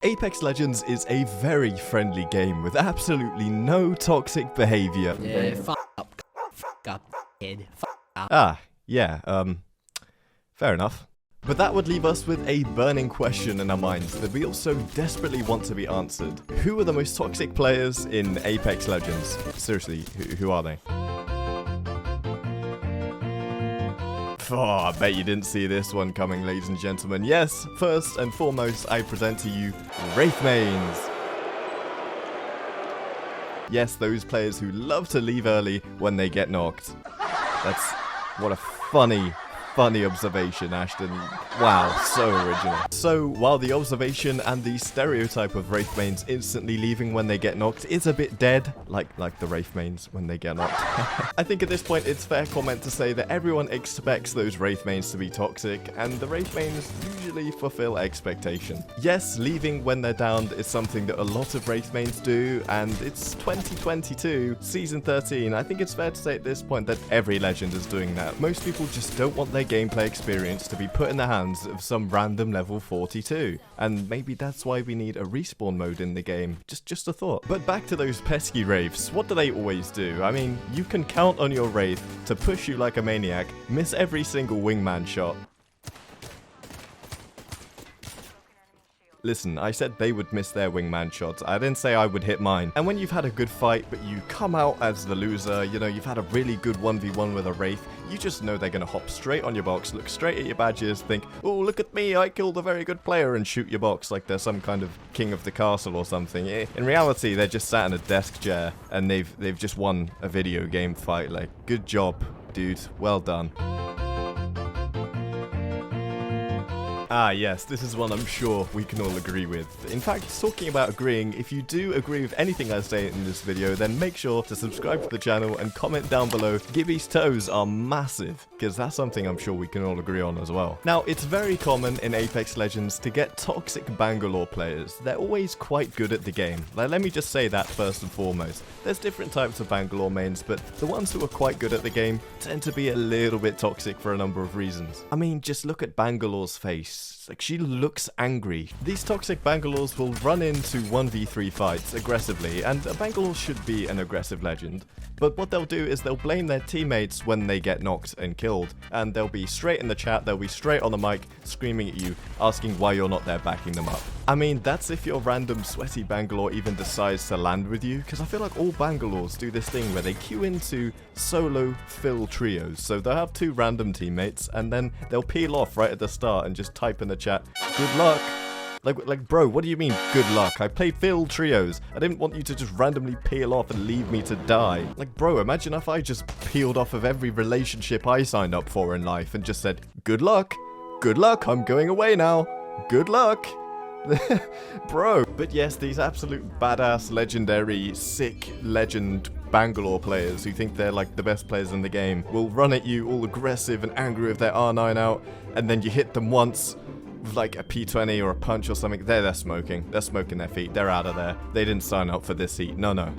Apex Legends is a very friendly game with absolutely no toxic behavior. Yeah, fuck up, kid. Fair enough. But that would leave us with a burning question in our minds that we also desperately want to be answered. Who are the most toxic players in Apex Legends? Seriously, who are they? Oh, I bet you didn't see this one coming, ladies and gentlemen. Yes, first and foremost, I present to you Wraith mains. Yes, those players who love to leave early when they get knocked. What a funny observation, Ashton. Wow, so original. So, while the observation and the stereotype of Wraith mains instantly leaving when they get knocked is a bit dead, like the Wraith mains when they get knocked, I think at this point it's fair comment to say that everyone expects those Wraith mains to be toxic, and the Wraith mains usually fulfill expectation. Yes, leaving when they're downed is something that a lot of Wraith mains do, and it's 2022, Season 13. I think it's fair to say at this point that every Legend is doing that. Most people just don't want their gameplay experience to be put in the hands of some random level 42, and maybe that's why we need a respawn mode in the game. Just a thought. But back to those pesky Wraiths, what do they always do? I mean, you can count on your Wraith to push you like a maniac, miss every single wingman shot. Listen, I said they would miss their wingman shots. I didn't say I would hit mine. And when you've had a good fight, but you come out as the loser, you know, you've had a really good 1v1 with a Wraith, you just know they're going to hop straight on your box, look straight at your badges, think, oh, look at me, I killed a very good player, and shoot your box like they're some kind of king of the castle or something. In reality, they're just sat in a desk chair, and they've just won a video game fight. Like, good job, dude. Well done. Ah yes, this is one I'm sure we can all agree with. In fact, talking about agreeing, if you do agree with anything I say in this video, then make sure to subscribe to the channel and comment down below. Gibby's toes are massive, because that's something I'm sure we can all agree on as well. Now, it's very common in Apex Legends to get toxic Bangalore players. They're always quite good at the game. Like, let me just say that first and foremost. There's different types of Bangalore mains, but the ones who are quite good at the game tend to be a little bit toxic for a number of reasons. I mean, just look at Bangalore's face. Like, she looks angry. These toxic Bangalores will run into 1v3 fights aggressively, and a Bangalore should be an aggressive Legend. But what they'll do is they'll blame their teammates when they get knocked and killed, and they'll be straight in the chat, they'll be straight on the mic, screaming at you, asking why you're not there backing them up. I mean, that's if your random sweaty Bangalore even decides to land with you, because I feel like all Bangalores do this thing where they queue into solo fill trios. So they'll have two random teammates, and then they'll peel off right at the start and just type in the chat, good luck. Like, bro, what do you mean, good luck? I played fill trios. I didn't want you to just randomly peel off and leave me to die. Like, bro, imagine if I just peeled off of every relationship I signed up for in life and just said, good luck, I'm going away now, good luck. Bro. But yes, these absolute badass, legendary, sick legend Bangalore players who think they're like the best players in the game will run at you all aggressive and angry with their R9 out, and then you hit them once with like a P20 or a punch or something. They're smoking. They're smoking their feet. They're out of there. They didn't sign up for this heat. No.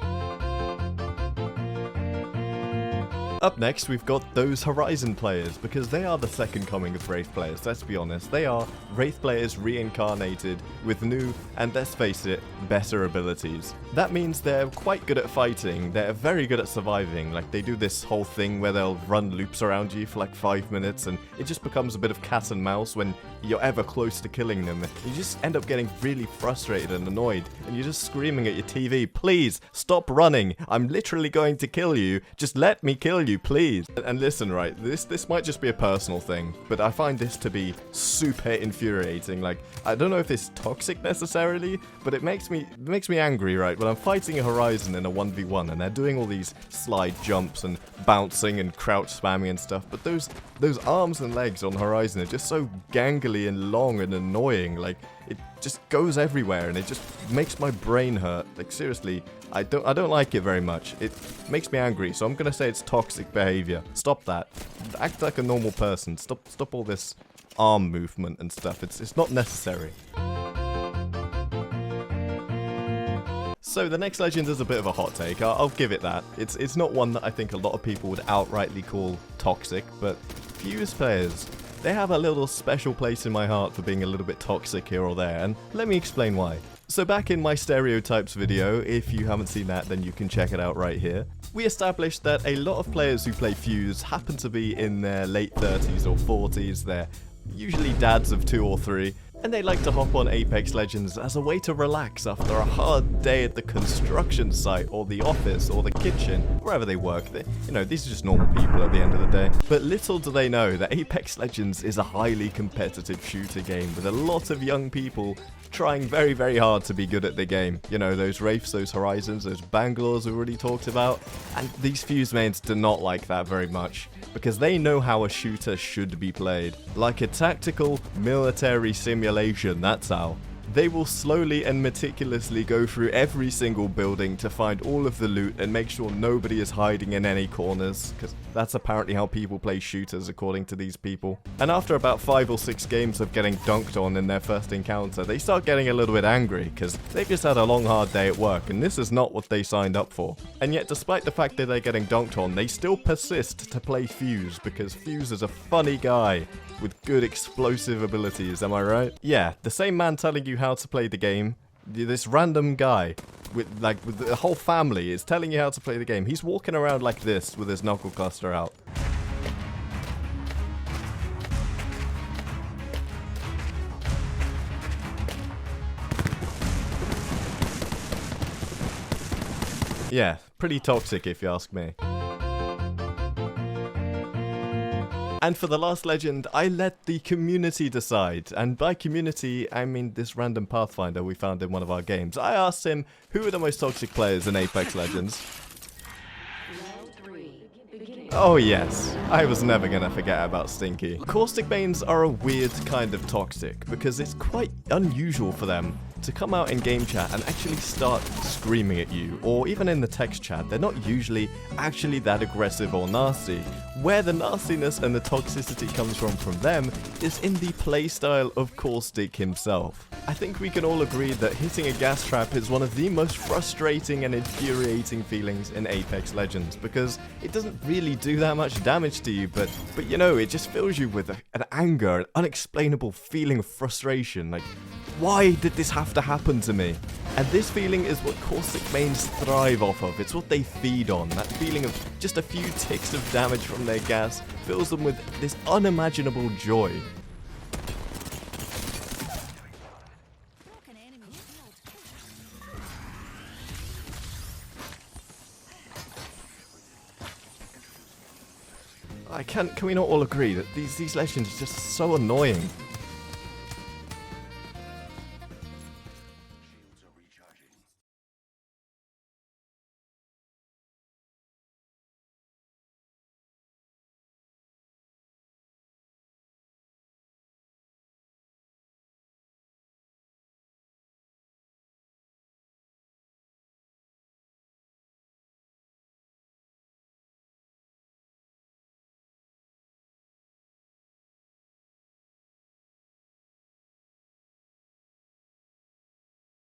Up next, we've got those Horizon players, because they are the second coming of Wraith players, let's be honest. They are Wraith players reincarnated with new, and let's face it, better abilities. That means they're quite good at fighting, they're very good at surviving. Like, they do this whole thing where they'll run loops around you for like 5 minutes, and it just becomes a bit of cat and mouse when you're ever close to killing them. You just end up getting really frustrated and annoyed, and you're just screaming at your TV, please, stop running, I'm literally going to kill you, just let me kill you, please. And listen, right, this might just be a personal thing, but I find this to be super infuriating. Like, I don't know if it's toxic necessarily, but it makes me angry, right? When I'm fighting a Horizon in a 1v1 and they're doing all these slide jumps and bouncing and crouch spamming and stuff, but those arms and legs on Horizon are just so gangly and long and annoying. Like, it just goes everywhere and it just makes my brain hurt. Like, seriously, I don't like it very much. It makes me angry, so I'm gonna say it's toxic behavior. Stop that. Act like a normal person. Stop all this arm movement and stuff. It's not necessary. So the next Legend is a bit of a hot take, I'll give it that. It's not one that I think a lot of people would outrightly call toxic, but Fuse players, they have a little special place in my heart for being a little bit toxic here or there, and let me explain why. So back in my stereotypes video, if you haven't seen that, then you can check it out right here. We established that a lot of players who play Fuse happen to be in their late 30s or 40s. They're usually dads of 2 or 3, and they like to hop on Apex Legends as a way to relax after a hard day at the construction site or the office or the kitchen, wherever they work. These are just normal people at the end of the day. But little do they know that Apex Legends is a highly competitive shooter game with a lot of young people trying very, very hard to be good at the game. You know, those Wraiths, those Horizons, those Bangalores we already talked about. And these Fuse mains do not like that very much, because they know how a shooter should be played. Like a tactical military simulation, that's how. They will slowly and meticulously go through every single building to find all of the loot and make sure nobody is hiding in any corners, because that's apparently how people play shooters according to these people. And after about 5 or 6 games of getting dunked on in their first encounter, they start getting a little bit angry because they've just had a long hard day at work and this is not what they signed up for. And yet despite the fact that they're getting dunked on, they still persist to play Fuse because Fuse is a funny guy with good explosive abilities, am I right? Yeah, the same man telling you how to play the game, this random guy with the whole family is telling you how to play the game. He's walking around like this with his knuckle cluster out. Yeah, pretty toxic if you ask me. And for the last legend, I let the community decide. And by community, I mean this random Pathfinder we found in one of our games. I asked him, who are the most toxic players in Apex Legends? Oh yes, I was never gonna forget about Stinky. Caustic mains are a weird kind of toxic, because it's quite unusual for them to come out in game chat and actually start screaming at you, or even in the text chat. They're not usually actually that aggressive or nasty. Where the nastiness and the toxicity comes from them is in the playstyle of Caustic himself. I think we can all agree that hitting a gas trap is one of the most frustrating and infuriating feelings in Apex Legends, because it doesn't really do that much damage to you, but you know, it just fills you with an anger, an unexplainable feeling of frustration. Like, why did this have to happen to me? And this feeling is what Caustic mains thrive off of. It's what they feed on. That feeling of just a few ticks of damage from their gas fills them with this unimaginable joy. Can we not all agree that these legends are just so annoying?